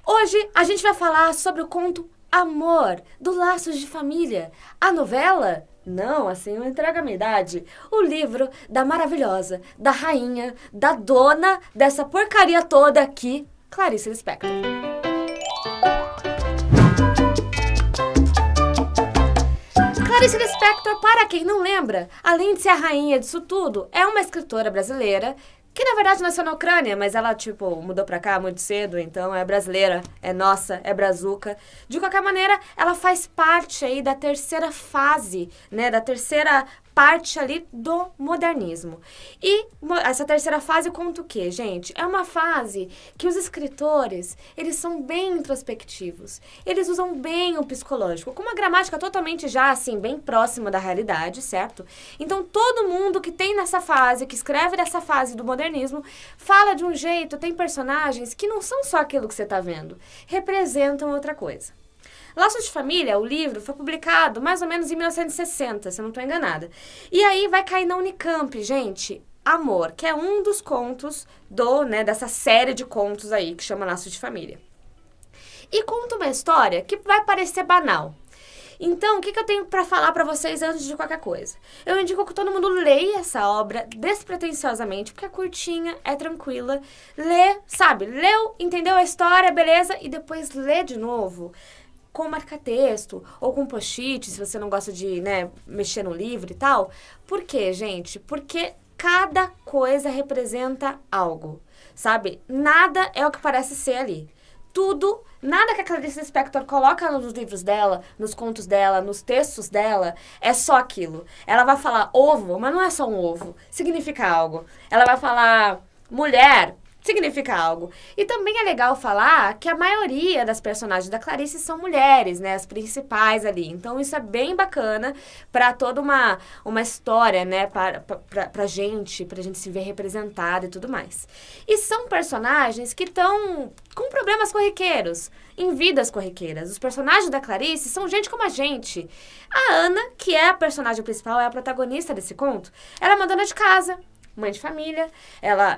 Hoje a gente vai falar sobre o conto Amor, do Laços de Família. A novela? Não, assim não entrega a minha idade. O livro da maravilhosa, da rainha, da dona dessa porcaria toda aqui, Clarice Lispector. Clarice Lispector, para quem não lembra, além de ser a rainha disso tudo, é uma escritora brasileira que na verdade nasceu na Ucrânia, mas ela, mudou pra cá muito cedo, então é brasileira, é nossa, é brazuca. De qualquer maneira, ela faz parte aí da terceira fase, né, da terceira parte ali do modernismo. E essa terceira fase conta o quê, gente? É uma fase que os escritores, eles são bem introspectivos. Eles usam bem o psicológico, com uma gramática totalmente já, assim, bem próxima da realidade, certo? Então, todo mundo que tem nessa fase, que escreve nessa fase do modernismo, fala de um jeito, tem personagens que não são só aquilo que você tá vendo, representam outra coisa. Laços de Família, o livro, foi publicado mais ou menos em 1960, se eu não estou enganada. E aí vai cair na Unicamp, gente, Amor, que é um dos contos dessa série de contos aí, que chama Laços de Família. E conta uma história que vai parecer banal. Então, o que eu tenho para falar para vocês antes de qualquer coisa? Eu indico que todo mundo leia essa obra despretensiosamente, porque é curtinha, é tranquila. Lê, sabe, leu, entendeu a história, beleza? E depois lê de novo com marca-texto ou com post-it, se você não gosta de, mexer no livro e tal. Por quê, gente? Porque cada coisa representa algo, sabe? Nada é o que parece ser ali. Tudo, nada que a Clarice Lispector coloca nos livros dela, nos contos dela, nos textos dela, é só aquilo. Ela vai falar ovo, mas não é só um ovo, significa algo. Ela vai falar mulher, significa algo. E também é legal falar que a maioria das personagens da Clarice são mulheres, né? As principais ali. Então, isso é bem bacana pra toda uma história, né? Pra gente se ver representada e tudo mais. E são personagens que estão com problemas corriqueiros, em vidas corriqueiras. Os personagens da Clarice são gente como a gente. A Ana, que é a personagem principal, é a protagonista desse conto, ela é uma dona de casa, mãe de família,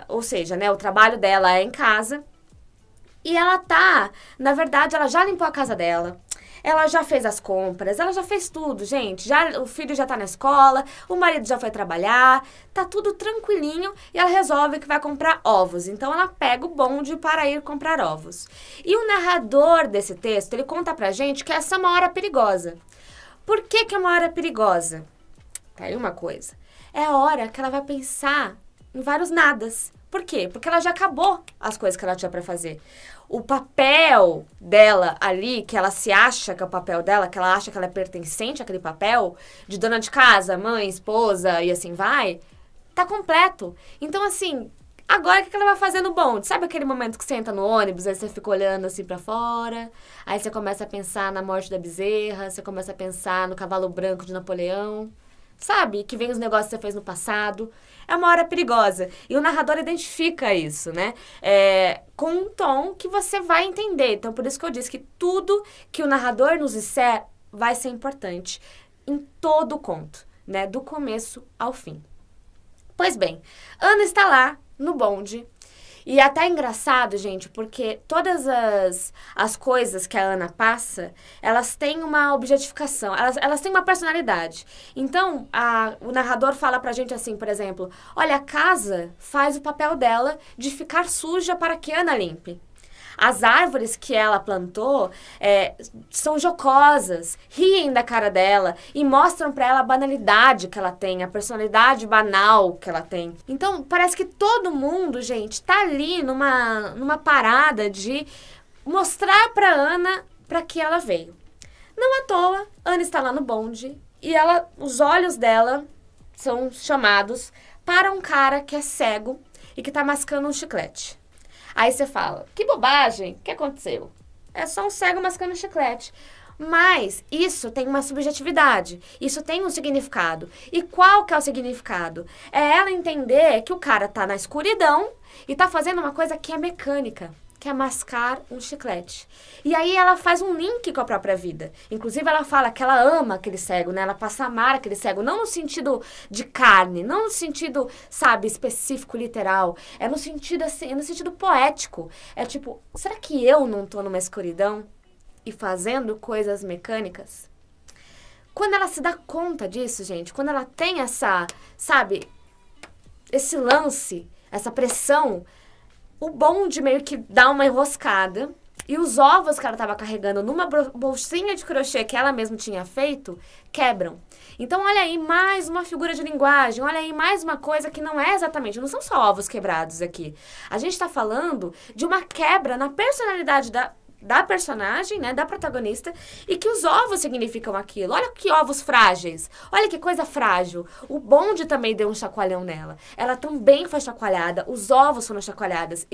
ou seja, né, o trabalho dela é em casa, e ela na verdade, ela já limpou a casa dela, ela já fez as compras, ela já fez tudo, gente, o filho já tá na escola, o marido já foi trabalhar, tá tudo tranquilinho, e ela resolve que vai comprar ovos, então ela pega o bonde para ir comprar ovos. E o narrador desse texto, ele conta pra gente que essa é uma hora perigosa. Por que é uma hora perigosa? Tá aí uma coisa. É a hora que ela vai pensar em vários nadas. Por quê? Porque ela já acabou as coisas que ela tinha pra fazer. O papel dela ali, que ela se acha que é o papel dela, que ela acha que ela é pertencente àquele papel, de dona de casa, mãe, esposa e assim vai, tá completo. Então, assim, agora o que ela vai fazer no bonde? Sabe aquele momento que você entra no ônibus, aí você fica olhando assim pra fora, aí você começa a pensar na morte da Bezerra, você começa a pensar no cavalo branco de Napoleão, sabe? Que vem os negócios que você fez no passado. É uma hora perigosa. E o narrador identifica isso, né? Com um tom que você vai entender. Então, por isso que eu disse que tudo que o narrador nos disser vai ser importante em todo o conto, né? Do começo ao fim. Pois bem, Ana está lá no bonde. E é até engraçado, gente, porque todas as coisas que a Ana passa, elas têm uma objetificação, elas têm uma personalidade. Então, o narrador fala pra gente assim, por exemplo, olha, a casa faz o papel dela de ficar suja para que Ana limpe. As árvores que ela plantou são jocosas, riem da cara dela e mostram pra ela a banalidade que ela tem, a personalidade banal que ela tem. Então, parece que todo mundo, gente, tá ali numa parada de mostrar pra Ana pra que ela veio. Não à toa, Ana está lá no bonde e os olhos dela são chamados para um cara que é cego e que tá mascando um chiclete. Aí você fala, que bobagem, o que aconteceu? É só um cego mascando chiclete. Mas isso tem uma subjetividade, isso tem um significado. E qual que é o significado? É ela entender que o cara tá na escuridão e tá fazendo uma coisa que é mecânica. que é mascar um chiclete. E aí ela faz um link com a própria vida. Inclusive, ela fala que ela ama aquele cego, né? Ela passa a amar aquele cego, não no sentido de carne, não no sentido, sabe, específico, literal. É no sentido, assim, é no sentido poético. É tipo, será que eu não tô numa escuridão e fazendo coisas mecânicas? Quando ela se dá conta disso, gente, quando ela tem essa, sabe, esse lance, essa pressão, o bonde meio que dá uma enroscada e os ovos que ela estava carregando numa bolsinha de crochê que ela mesma tinha feito, quebram. Então, olha aí mais uma figura de linguagem, olha aí mais uma coisa que não é exatamente, não são só ovos quebrados aqui. A gente está falando de uma quebra na personalidade da personagem, né, da protagonista, e que os ovos significam aquilo. Olha que ovos frágeis, olha que coisa frágil. O bonde também deu um chacoalhão nela. Ela também foi chacoalhada, os ovos foram chacoalhados.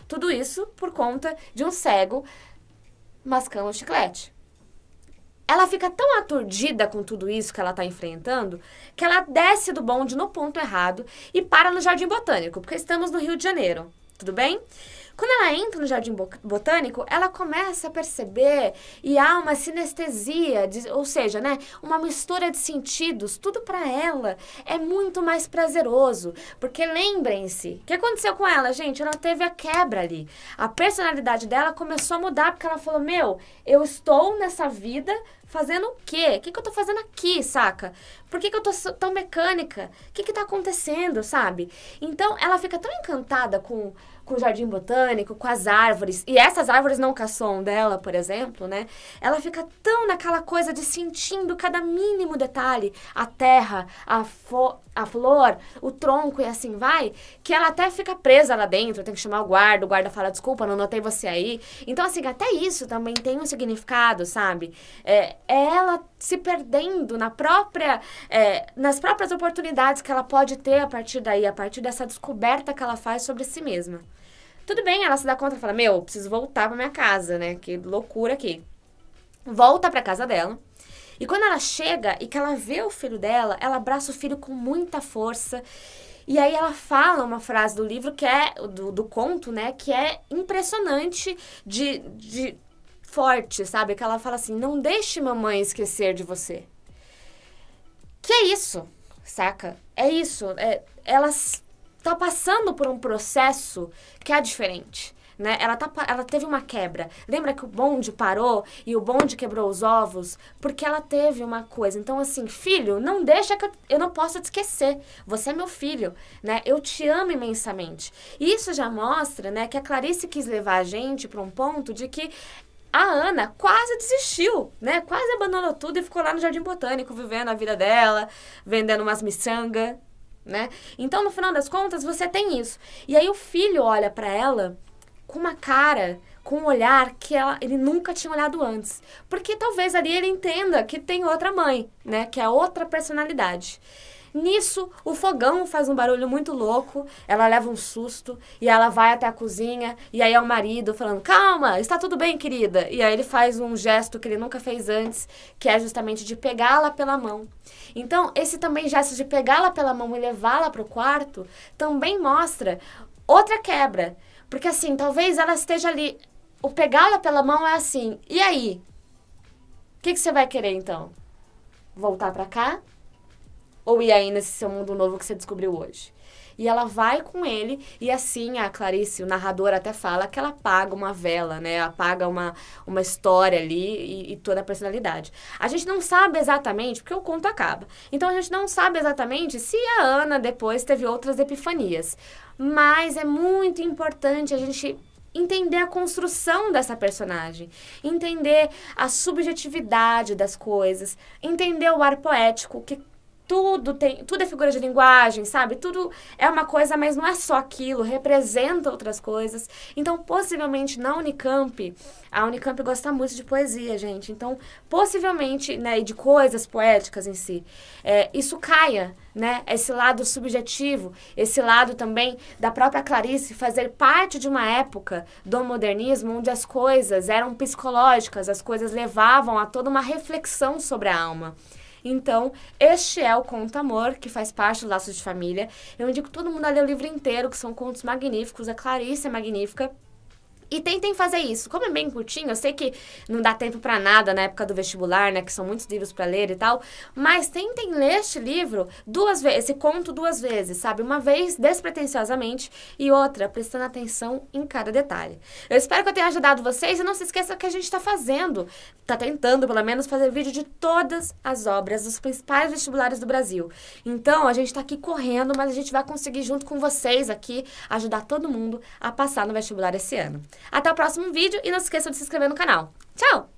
Tudo isso por conta de um cego mascando um chiclete. Ela fica tão aturdida com tudo isso que ela está enfrentando, que ela desce do bonde no ponto errado e para no Jardim Botânico, porque estamos no Rio de Janeiro. Tudo bem? Quando ela entra no Jardim Botânico, ela começa a perceber e há uma sinestesia, ou seja, né, uma mistura de sentidos. Tudo para ela é muito mais prazeroso, porque lembrem-se, o que aconteceu com ela, gente? Ela teve a quebra ali. A personalidade dela começou a mudar, porque ela falou, meu, eu estou nessa vida fazendo o quê? O que eu tô fazendo aqui, saca? Por que eu tô tão mecânica? O que tá acontecendo, sabe? Então, ela fica tão encantada com o Jardim Botânico, com as árvores, e essas árvores não caçam dela, por exemplo, né? Ela fica tão naquela coisa de sentindo cada mínimo detalhe, a terra, a flor, o tronco e assim vai, que ela até fica presa lá dentro, tem que chamar o guarda fala, desculpa, não notei você aí. Então, assim, até isso também tem um significado, sabe? É ela se perdendo nas próprias oportunidades que ela pode ter a partir daí, a partir dessa descoberta que ela faz sobre si mesma. Tudo bem, ela se dá conta e fala, meu, preciso voltar pra minha casa, né? Que loucura aqui. Volta pra casa dela. E quando ela chega e que ela vê o filho dela, ela abraça o filho com muita força. E aí ela fala uma frase do livro que é, do conto, né? Que é impressionante de forte, sabe? Que ela fala assim, não deixe mamãe esquecer de você. Que é isso, saca? É isso. Ela tá passando por um processo que é diferente, né? Ela teve uma quebra. Lembra que o bonde parou e o bonde quebrou os ovos? Porque ela teve uma coisa. Então, assim, filho, não deixa que eu não posso te esquecer. Você é meu filho, né? Eu te amo imensamente. E isso já mostra, né, que a Clarice quis levar a gente para um ponto de que a Ana quase desistiu, né? Quase abandonou tudo e ficou lá no Jardim Botânico, vivendo a vida dela, vendendo umas miçanga, né? Então, no final das contas, você tem isso. E aí o filho olha pra ela com uma cara, com um olhar que ele nunca tinha olhado antes. Porque talvez ali ele entenda que tem outra mãe, né? Que é outra personalidade. Nisso, o fogão faz um barulho muito louco, ela leva um susto e ela vai até a cozinha e aí é o marido falando, calma, está tudo bem, querida. E aí ele faz um gesto que ele nunca fez antes, que é justamente de pegá-la pela mão. Então, esse também gesto de pegá-la pela mão e levá-la para o quarto também mostra outra quebra. Porque assim, talvez ela esteja ali, o pegá-la pela mão é assim, e aí? O que você vai querer então? Voltar para cá? Ou ir aí nesse seu mundo novo que você descobriu hoje? E ela vai com ele, e assim a Clarice, o narrador até fala que ela apaga uma vela, né? Apaga uma história ali e toda a personalidade. A gente não sabe exatamente, porque o conto acaba. Então a gente não sabe exatamente se a Ana depois teve outras epifanias. Mas é muito importante a gente entender a construção dessa personagem, entender a subjetividade das coisas, entender o ar poético, que tudo é figura de linguagem, sabe? Tudo é uma coisa, mas não é só aquilo, representa outras coisas. Então, possivelmente, na Unicamp, a Unicamp gosta muito de poesia, gente. Então, possivelmente, né, e de coisas poéticas em si, isso caia, né? Esse lado subjetivo, esse lado também da própria Clarice fazer parte de uma época do modernismo onde as coisas eram psicológicas, as coisas levavam a toda uma reflexão sobre a alma. Então, este é o Conto Amor, que faz parte do Laços de Família. Eu indico todo mundo a ler o livro inteiro, que são contos magníficos. A Clarice é magnífica. E tentem fazer isso. Como é bem curtinho, eu sei que não dá tempo pra nada na época do vestibular, né? Que são muitos livros pra ler e tal. Mas tentem ler este livro 2 vezes, esse conto 2 vezes, sabe? Uma vez despretensiosamente e outra prestando atenção em cada detalhe. Eu espero que eu tenha ajudado vocês e não se esqueça que a gente tá fazendo, tá tentando pelo menos fazer vídeo de todas as obras dos principais vestibulares do Brasil. Então, a gente tá aqui correndo, mas a gente vai conseguir junto com vocês aqui ajudar todo mundo a passar no vestibular esse ano. Até o próximo vídeo e não se esqueça de se inscrever no canal. Tchau!